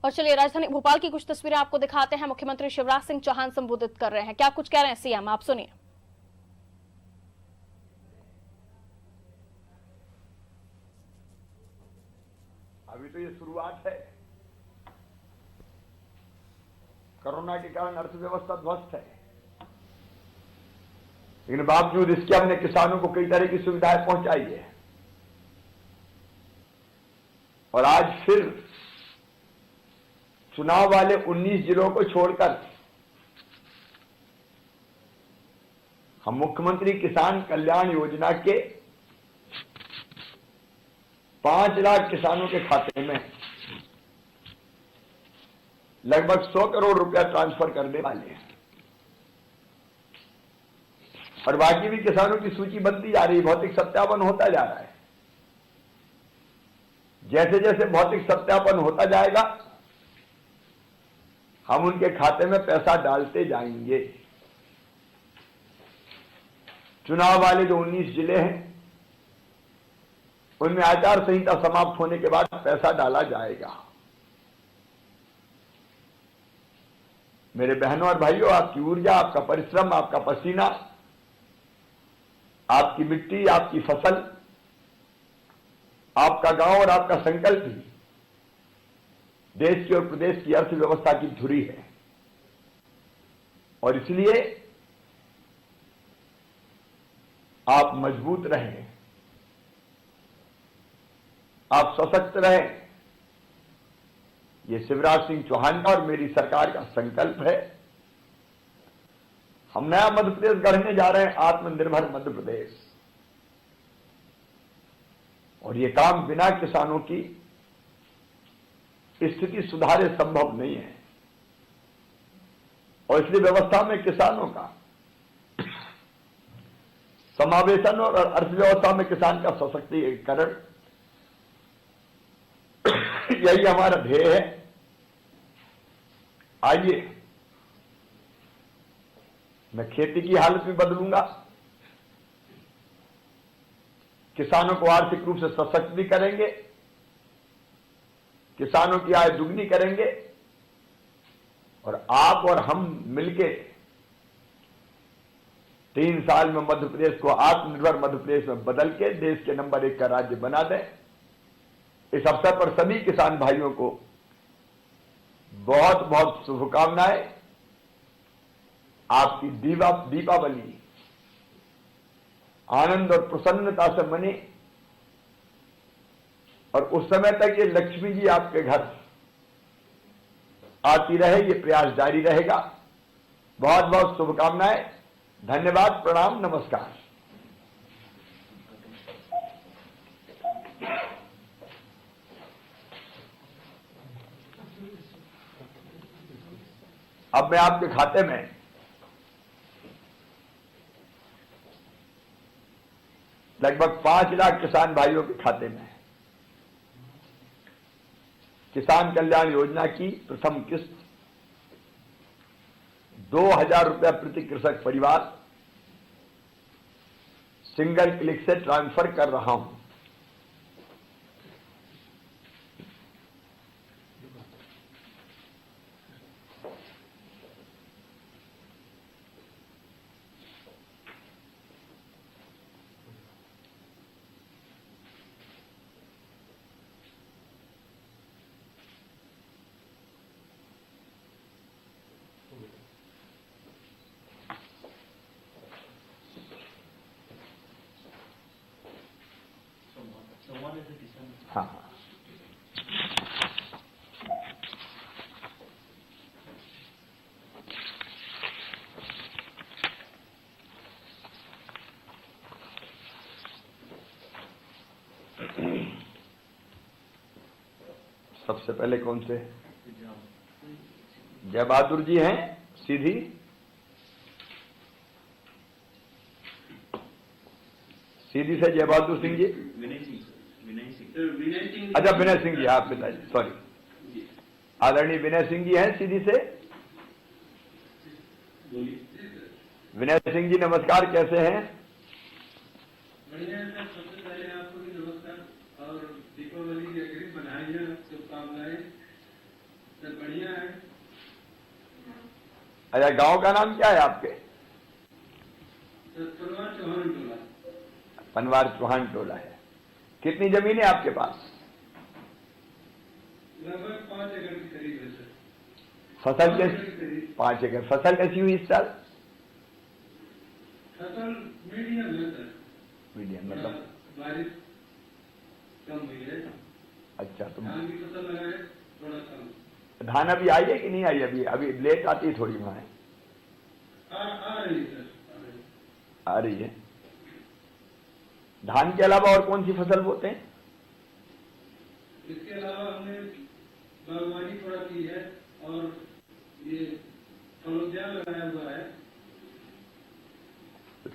और चलिए राजधानी भोपाल की कुछ तस्वीरें आपको दिखाते हैं। मुख्यमंत्री शिवराज सिंह चौहान संबोधित कर रहे हैं, क्या कुछ कह रहे हैं सीएम, आप सुनिए। अभी तो ये शुरुआत है। कोरोना के कारण अर्थव्यवस्था ध्वस्त है, लेकिन बावजूद इसके हमने किसानों को कई तरह की सुविधाएं पहुंचाई है। और आज फिर चुनाव वाले 19 जिलों को छोड़कर हम मुख्यमंत्री किसान कल्याण योजना के 5 लाख किसानों के खाते में लगभग 100 करोड़ रुपया ट्रांसफर करने वाले हैं। और बाकी भी किसानों की सूची बनती जा रही है, भौतिक सत्यापन होता जा रहा है। जैसे जैसे भौतिक सत्यापन होता जाएगा हम उनके खाते में पैसा डालते जाएंगे। चुनाव वाले जो 19 जिले हैं उनमें आचार संहिता समाप्त होने के बाद पैसा डाला जाएगा। मेरे बहनों और भाइयों, आपकी ऊर्जा, आपका परिश्रम, आपका पसीना, आपकी मिट्टी, आपकी फसल, आपका गांव और आपका संकल्प ही देश की और प्रदेश की अर्थव्यवस्था की धुरी है। और इसलिए आप मजबूत रहें, आप सशक्त रहें। ये शिवराज सिंह चौहान का और मेरी सरकार का संकल्प है। हम नया मध्य प्रदेश गढ़ने जा रहे हैं, आत्मनिर्भर मध्य प्रदेश। और ये काम बिना किसानों की स्थिति सुधारे संभव नहीं है। और इसलिए व्यवस्था में किसानों का समावेशन और अर्थव्यवस्था में किसान का सशक्तिकरण, यही हमारा ध्येय है। आइए, मैं खेती की हालत भी बदलूंगा, किसानों को आर्थिक रूप से सशक्त भी करेंगे, किसानों की आय दुगनी करेंगे। और आप और हम मिलके 3 साल में मध्य प्रदेश को आत्मनिर्भर मध्य प्रदेश में बदल के देश के नंबर 1 का राज्य बना दें। इस अवसर पर सभी किसान भाइयों को बहुत बहुत शुभकामनाएं। आपकी दीपावली आनंद और प्रसन्नता से मने और उस समय तक ये लक्ष्मी जी आपके घर आती रहे, ये प्रयास जारी रहेगा। बहुत बहुत शुभकामनाएं, धन्यवाद, प्रणाम, नमस्कार। अब मैं आपके खाते में लगभग 5 लाख किसान भाइयों के खाते में किसान कल्याण योजना की प्रथम किस्त 2000 रुपया प्रति कृषक परिवार सिंगल क्लिक से ट्रांसफर कर रहा हूं। हाँ, सबसे पहले कौन से? जय बहादुर जी हैं सीधी। सीधी से जय बहादुर सिंह जी। अच्छा, विनय सिंह जी, आप पिताजी, सॉरी, आदरणीय विनय सिंह जी हैं सीधी से। विनय सिंह जी नमस्कार, कैसे हैं? सबसे पहले आपको भी नमस्कार और दीपावली की अग्रिम बधाइयां, शुभकामनाएं। अच्छा, गांव का नाम क्या है आपके? पनवार चौहान टोला। पनवार चौहान टोला है। कितनी जमीन है आपके पास? लगभग 5 एकड़ के करीब है सर। फसल कैसी? 5 एकड़। फसल कैसी हुई इस साल? फसल मीडियम है सर। मीडियम मतलब? बारिश कम हुई है। अच्छा, तो धान की फसल लगाए थोड़ा कम। धान अभी आई है कि नहीं आई? अभी लेट आती है थोड़ी वहां। आ रही है सर, आ रही है। धान के अलावा और कौन सी फसल बोते हैं? इसके अलावा हमने बागवानी थोड़ा की है और ये फलोद्यान लगाया हुआ है।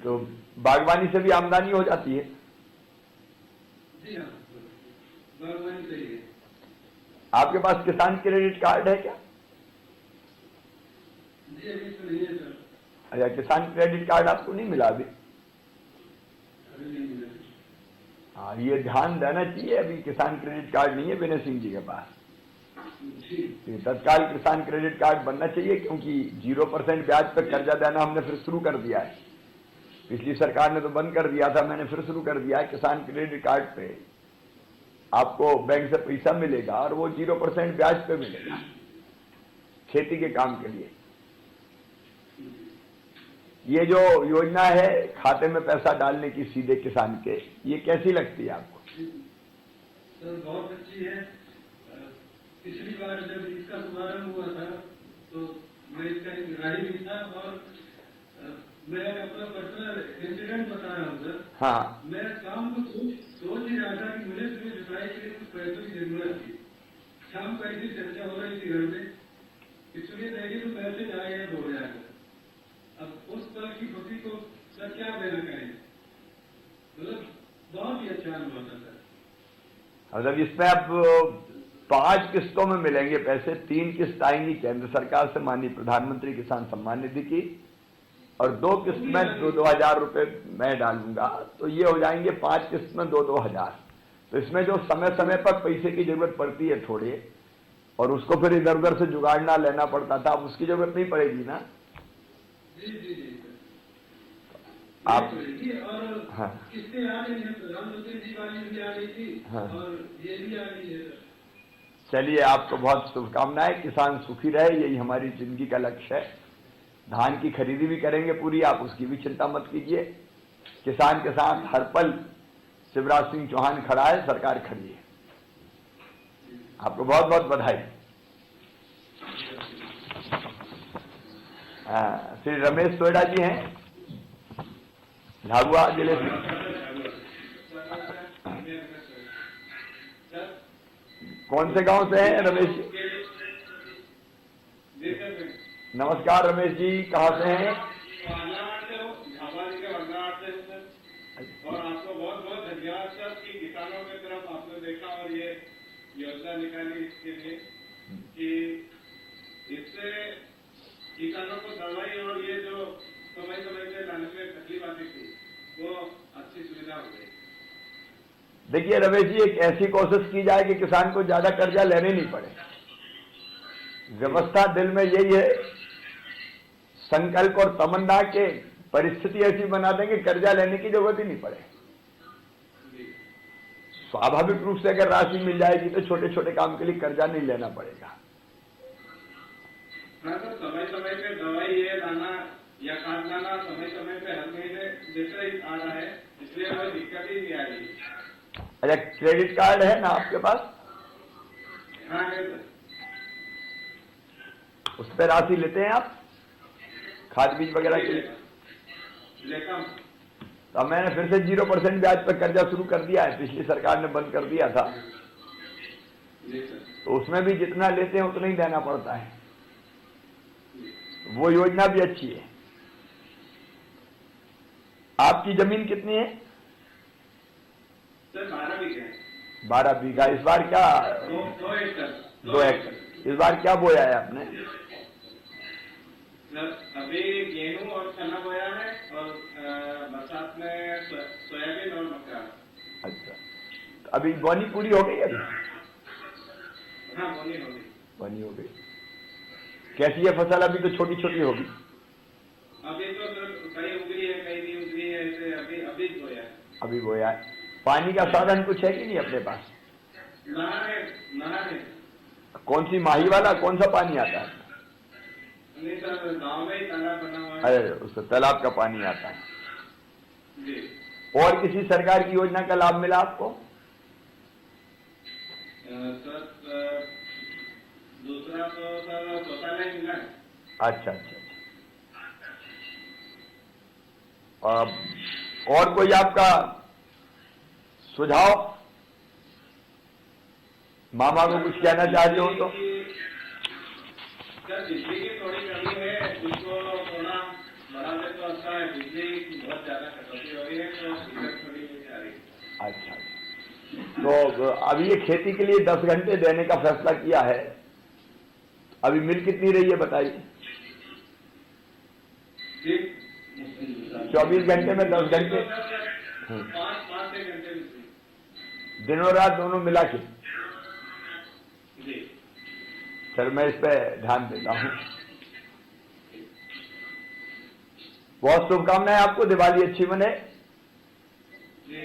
तो बागवानी से भी आमदनी हो जाती है? जी हाँ, बागवानी सही है। आपके पास किसान क्रेडिट कार्ड है क्या? जी अभी तो नहीं है सर। अच्छा, किसान क्रेडिट कार्ड आपको नहीं मिला अभी? अभी नहीं मिला। हाँ, ये ध्यान देना चाहिए। अभी किसान क्रेडिट कार्ड नहीं है विनय सिंह जी के पास। जी ये तत्काल किसान क्रेडिट कार्ड बनना चाहिए, क्योंकि 0% ब्याज पर कर्जा देना हमने फिर शुरू कर दिया है। पिछली सरकार ने तो बंद कर दिया था, मैंने फिर शुरू कर दिया है। किसान क्रेडिट कार्ड पे आपको बैंक से पैसा मिलेगा और वो 0% ब्याज पे मिलेगा खेती के काम के लिए। ये जो योजना है खाते में पैसा डालने की सीधे किसान के, ये कैसी लगती है आपको? सर बहुत अच्छी है। पिछली बार जब इसका शुभारंभ हुआ था तो मैं इसका हितग्राही भी था और मैं अपना पर्सनल इंसिडेंट बता रहा हूँ सर। हाँ, मैं शाम को सोच ही रहा था कि मुझे सुबह जुताई के लिए कुछ पैसों की जरूरत थी। शाम को ऐसी चर्चा हो रही थी घर में, इसलिए देखिए तो मैसेज आ गया 2000 का। अब उस पल की खुशी को सर क्या बयान करें, मतलब बहुत ही अच्छा अनुभव था सर। मतलब इसमें अब 5 किस्तों में मिलेंगे पैसे। 3 किस्त आएंगी केंद्र सरकार से, माननीय प्रधानमंत्री किसान सम्मान निधि की, और 2 किस्त में 2-2 हजार रुपए मैं डालूंगा। तो ये हो जाएंगे 5 किस्त में 2-2 हजार। तो इसमें जो समय समय पर पैसे की जरूरत पड़ती है थोड़े, और उसको फिर इधर उधर से जुगाड़ना लेना पड़ता था, अब उसकी जरूरत नहीं पड़ेगी ना। जी जी जी आप और हाँ, किससे आ रही है? प्रधानमंत्री जी वाली भी आ रही थी हाँ, और ये भी आ रही है सर। चलिए, आपको बहुत शुभकामनाएं। किसान सुखी रहे, यही हमारी जिंदगी का लक्ष्य है। धान की खरीदी भी करेंगे पूरी, आप उसकी भी चिंता मत कीजिए। किसान के साथ हर पल शिवराज सिंह चौहान खड़ा है, सरकार खड़ी है। आपको बहुत बहुत बधाई। श्री रमेश सोयडा जी हैं, झाबुआ जिले से। कौन से गांव से हैं रमेश जी? नमस्कार रमेश जी, कहाँ से हैं? और आपको बहुत बहुत धन्यवाद सर कि किसानों की तरफ आपने देखा और ये योजना निकाली इसके लिए कि इससे किसानों को दवाई और ये जो समय समय से लाने में तकलीफ आती थी वो अच्छी सुविधा हो गई। देखिए रमेश जी, एक ऐसी कोशिश की जाए कि किसान को ज्यादा कर्जा लेने नहीं पड़े। व्यवस्था दिल में यही है, संकल्प और तमन्ना के परिस्थिति ऐसी बना देंगे कर्जा लेने की जरूरत ही नहीं पड़े। स्वाभाविक रूप से अगर राशि मिल जाएगी तो छोटे छोटे काम के लिए कर्जा नहीं लेना पड़ेगा। हाँ सर, समय समय पे दवाई है लाना या खाद लाना समय समय पे हर महीने जैसे ही आ रहा है, इसलिए कोई दिक्कत ही नहीं आ रही। अच्छा, क्रेडिट कार्ड है ना आपके पास? हाँ है सर। उस पर राशि लेते हैं आप खाद बीज वगैरह के लिए? लेता हूँ। तो अब मैंने फिर से 0% ब्याज पर कर्जा शुरू कर दिया है, पिछली सरकार ने बंद कर दिया था। तो उसमें भी जितना लेते हैं उतना ही देना पड़ता है। वो योजना भी अच्छी है। आपकी जमीन कितनी है? सर 12 बीघा। 12 बीघा। इस बार क्या? 2 एकड़। 2 एकड़। इस बार क्या बोया है आपने? अभी गेहूं और चना बोया है और बरसात में सोयाबीन और मक्का। अच्छा, तो अभी बोनी पूरी हो गई? अभी हाँ बोनी हो गई। बोनी हो गई। कैसी है फसल? अभी तो छोटी छोटी होगी। अभी तो सर कहीं उगरी है, कहीं नहीं उगरी है, ऐसे अभी बोया है। अभी बोया है। पानी का साधन कुछ है कि नहीं अपने पास? नहर है। कौन सी, माही वाला कौन सा पानी आता है? नहीं सर, गांव में ही तालाब बना हुआ है। अरे उससे तालाब का पानी आता है। जी और किसी सरकार की योजना का लाभ मिला आपको? सर दूसरा तो सर शौचालय मिला है। अच्छा। और कोई आपका सुझाव, मामा को कुछ कहना चाहते हो तो? सर बिजली की थोड़ी कमी है, उसको थोड़ा बढ़ा दे तो अच्छा है। बिजली बहुत ज्यादा कटौती हो रही है, तो दिक्कत थोड़ी मुझे आ रही है। अच्छा, तो अभी ये खेती के लिए 10 घंटे देने का फैसला किया है। अभी मिल कितनी रही है बताइए? 24 घंटे में 10 घंटे, 5 घंटे दिनों रात दोनों मिला के। जी सर मैं इस पे ध्यान देता हूँ। बहुत शुभकामनाएं आपको, दिवाली अच्छी बने। जी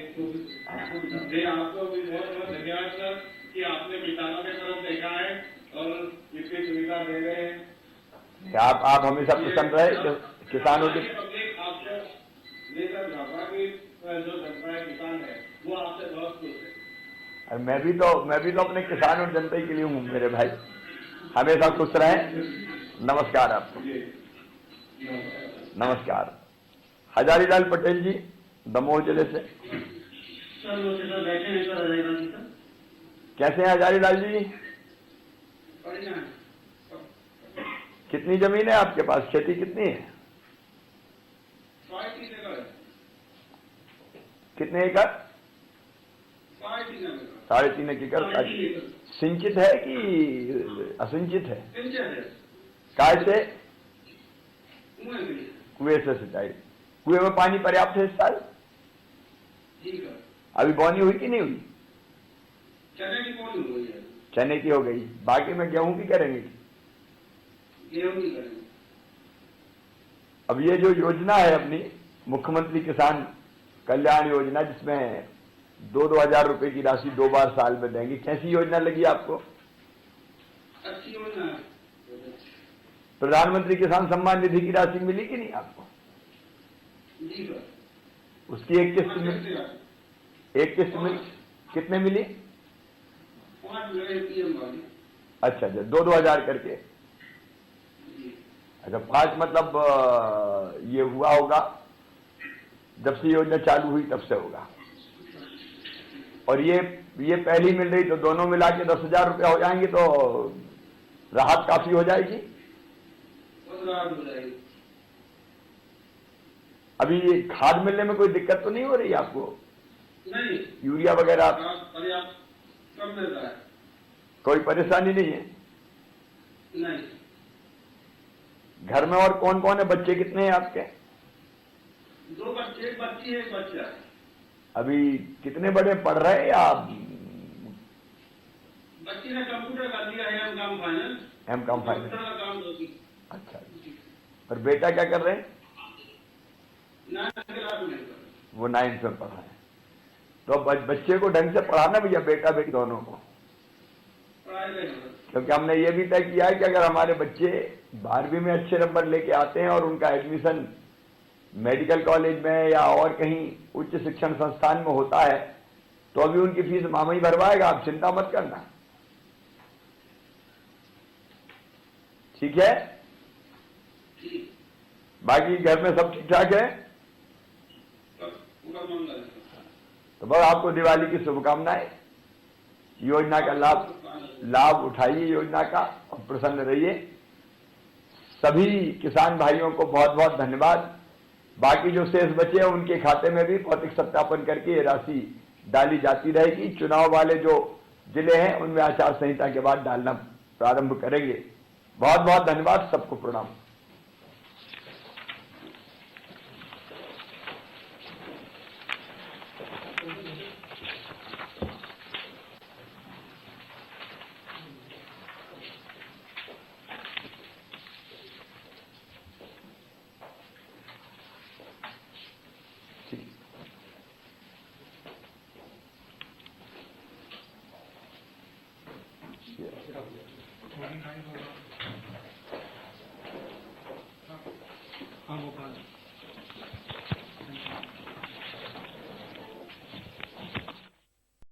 आपको भी बहुत बहुत धन्यवाद सर कि आपने किसानों की तरफ देखा है और इतनी सुविधा दे रहे हैं। आप हमेशा प्रसन्न रहे किसानों की। पब्लिक आपको नहीं सर, झापा की जो जनता है, किसान है, वो आपसे बहुत खुश है। मैं भी तो अपने किसान और जनता के लिए हूँ मेरे भाई। हमेशा खुश रहें। नमस्कार आपको। नमस्कार। हजारीलाल पटेल जी, दमोह जिले से। सर बैठे हैं सर हजारीलाल जी सर। कैसे हैं हजारीलाल जी? बढ़िया है। कितनी जमीन है आपके पास? खेती कितनी है? 3.5 एकड़ है। कितने एकड़? 3.5 एकड़। 3.5 एकड़। सिंचित है कि असिंचित है? काय से? कुएं से सिंचाई। कुएं में पानी पर्याप्त है इस साल? अभी बोनी हुई कि नहीं हुई? चने की बोनी हुई है। चने की हो गई, बाकी में गेहूं की करेंगे? गेहूं की करेंगे। अब ये जो योजना है अपनी मुख्यमंत्री किसान कल्याण योजना, जिसमें 2-2 हजार रुपए की राशि 2 बार साल में देंगे, कैसी योजना लगी आपको? अच्छी योजना है। प्रधानमंत्री किसान सम्मान निधि की राशि मिली कि नहीं आपको? जी सर। उसकी एक किस्त मिली? कितने मिली? 5 मिले पीएम वाली। अच्छा, 2-2 हजार करके। अच्छा, 5 मतलब ये हुआ होगा जब से योजना चालू हुई तब से होगा। और ये पहली मिल रही, तो दोनों मिला के 10,000 रुपया हो जाएंगे, तो राहत काफी हो जाएगी। राहत हो जाएगी। अभी खाद मिलने में कोई दिक्कत तो नहीं हो रही आपको? नहीं, यूरिया वगैरह पर्याप्त कम मिल रहा है। कोई परेशानी नहीं है? नहीं। घर में और कौन कौन है? बच्चे कितने हैं आपके? 2 बच्चे, एक बच्ची है, एक बच्चा है। अभी कितने बड़े पढ़ रहे हैं या? बच्ची ने कंप्यूटर कर दिया है, M.Com final. M.Com final. Computer का काम होगी। अच्छा। और बेटा क्या कर रहे हैं? 9th क्लास में। वो 9th में पढ़ा है। तो बच्चे को ढंग से पढ़ाना भैया, बेटा बेटी दोनों को। पढ़ाई करेंगे। क्योंकि हमने ये भी तय किया है कि अगर हमारे बच्चे 12वीं में अच्छे नंबर लेके आते हैं और उनका एडमिशन मेडिकल कॉलेज में या और कहीं उच्च शिक्षण संस्थान में होता है, तो अभी उनकी फीस मामा ही भरवाएगा, आप चिंता मत करना। ठीक है? बाकी घर में सब ठीक ठाक है? तो बस आपको दिवाली की शुभकामनाएं। योजना का लाभ उठाइए योजना का और प्रसन्न रहिए। सभी किसान भाइयों को बहुत बहुत धन्यवाद। बाकी जो शेष बचे हैं उनके खाते में भी भौतिक सत्यापन करके ये राशि डाली जाती रहेगी। चुनाव वाले जो जिले हैं उनमें आचार संहिता के बाद डालना प्रारंभ करेंगे। बहुत बहुत धन्यवाद, सबको प्रणाम। हाँ भोपाल